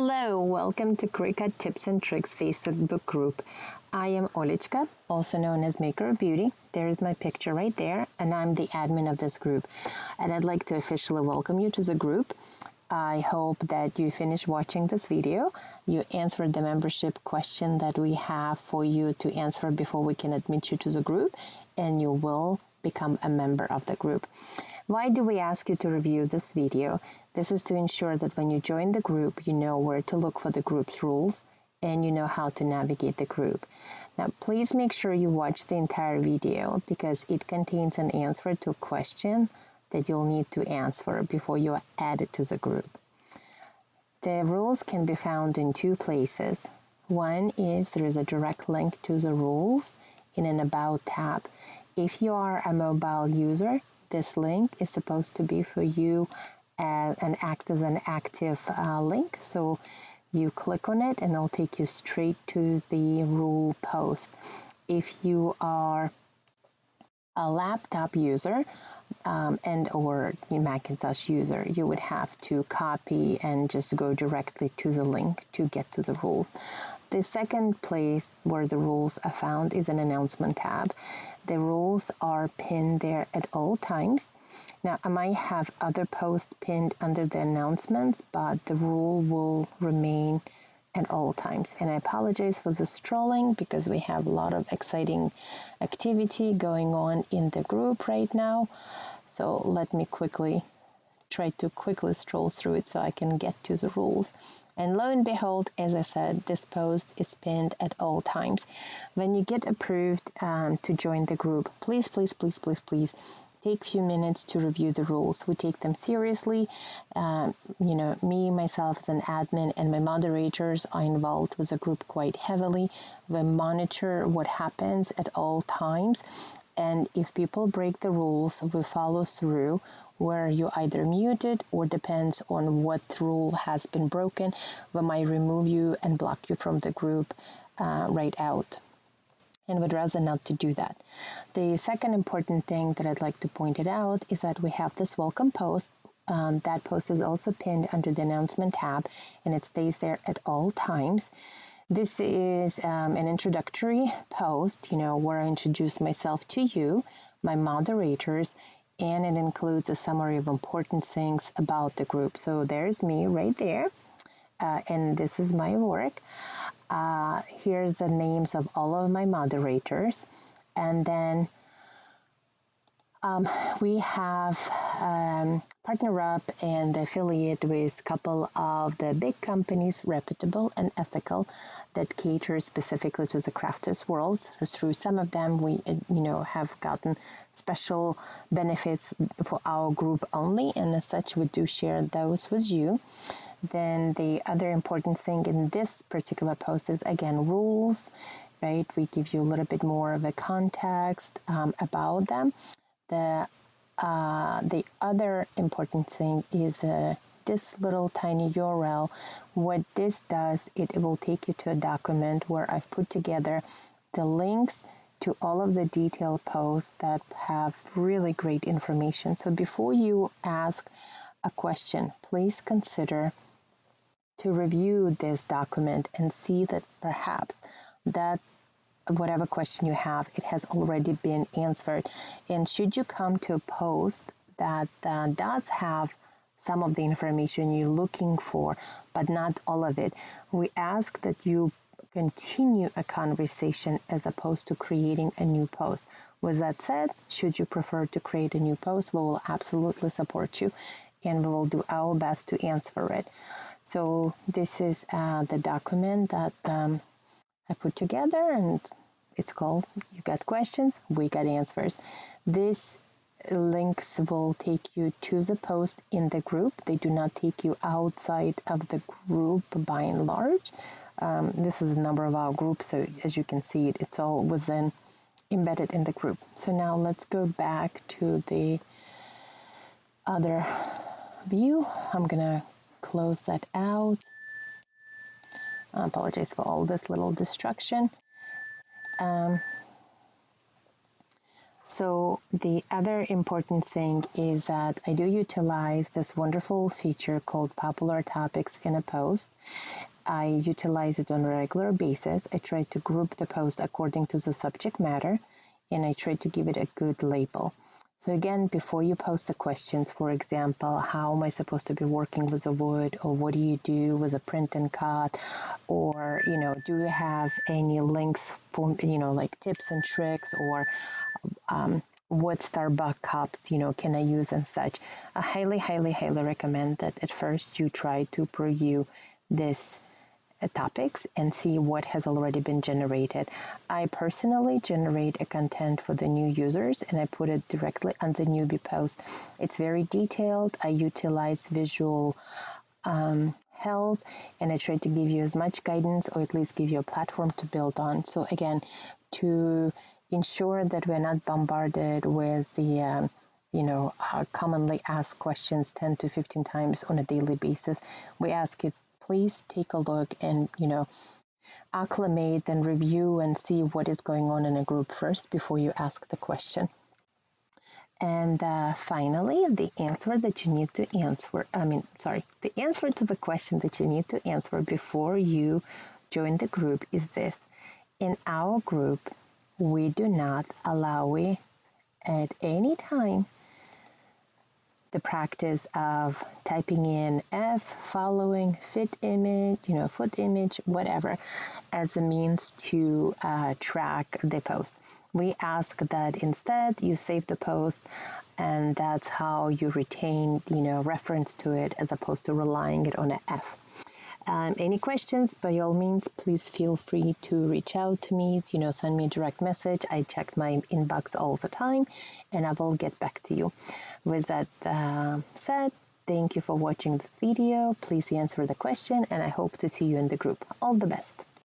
Hello, welcome to Cricut Tips and Tricks Facebook group. I am Olichka, also known as Maker of Beauty. There is my picture right there, and I'm the admin of this group. And I'd like to officially welcome you to the group. I hope that you finish watching this video. You answered the membership question that we have for you to answer before we can admit you to the group, and you will become a member of the group. Why do we ask you to review this video? This is to ensure that when you join the group, you know where to look for the group's rules and you know how to navigate the group. Now, please make sure you watch the entire video because it contains an answer to a question that you'll need to answer before you are added to the group. The rules can be found in two places. One is there is a direct link to the rules in an About tab. If you are a mobile user, this link is supposed to be for you and act as an active link. So you click on it and it'll take you straight to the rule post. If you are a laptop user and or a Macintosh user, you would have to copy and just go directly to the link to get to the rules. The second place where the rules are found is an announcement tab. The rules are pinned there at all times. Now, I might have other posts pinned under the announcements, but the rule will remain at all times. And I apologize for the strolling because we have a lot of exciting activity going on in the group right now. So let me try to quickly stroll through it so I can get to the rules. And lo and behold, as I said, this post is pinned at all times. When you get approved to join the group, please take a few minutes to review the rules. We take them seriously. Me, myself as an admin and my moderators are involved with the group quite heavily. We monitor what happens at all times. And if people break the rules, we follow through where you're either muted or depends on what rule has been broken. We might remove you and block you from the group right out. And would rather not to do that. The second important thing that I'd like to point it out is that we have this welcome post. That post is also pinned under the announcement tab and it stays there at all times. This is an introductory post, where I introduce myself to you, my moderators, and it includes a summary of important things about the group. So there's me right there, and this is my work. Here's the names of all of my moderators, and then we have partner up and affiliate with a couple of the big companies, reputable and ethical, that cater specifically to the crafters world. Through some of them, we have gotten special benefits for our group only, and as such, we do share those with you. Then the other important thing in this particular post is, again, rules, right? We give you a little bit more of a context about them. The other important thing is this little tiny URL. What this does, it will take you to a document where I've put together the links to all of the detailed posts that have really great information. So before you ask a question, please consider to review this document and see that perhaps that whatever question you have, it has already been answered. And should you come to a post that does have some of the information you're looking for, but not all of it, we ask that you continue a conversation as opposed to creating a new post. With that said, should you prefer to create a new post, we will absolutely support you and we will do our best to answer it. So this is the document that I put together, and it's called You Got Questions, We Got Answers. These links will take you to the post in the group. They do not take you outside of the group by and large. This is a number of our groups, so as you can see, it's all embedded in the group. So now let's go back to the other view. I'm gonna close that out. I apologize for all this little distraction. So the other important thing is that I do utilize this wonderful feature called popular topics in a post. I utilize it on a regular basis. I try to group the post according to the subject matter, and I try to give it a good label. So again, before you post the questions, for example, how am I supposed to be working with the wood, or what do you do with a print and cut, or do you have any links for like tips and tricks, or what Starbucks cups can I use and such. I highly, highly, highly recommend that at first you try to preview this topics and see what has already been generated. I personally generate a content for the new users and I put it directly on the newbie post. It's very detailed. I utilize visual help, and I try to give you as much guidance, or at least give you a platform to build on. So again, to ensure that we're not bombarded with the commonly asked questions 10 to 15 times on a daily basis, we ask you, please take a look and, acclimate and review and see what is going on in a group first before you ask the question. And finally, the answer to the question that you need to answer before you join the group is this. In our group, we do not allow at any time the practice of typing in F, following, foot image, whatever, as a means to track the post. We ask that instead you save the post, and that's how you retain, reference to it, as opposed to relying it on an F. Any questions, by all means, please feel free to reach out to me, send me a direct message. I check my inbox all the time, and I will get back to you. With that said, thank you for watching this video. Please answer the question, and I hope to see you in the group. All the best.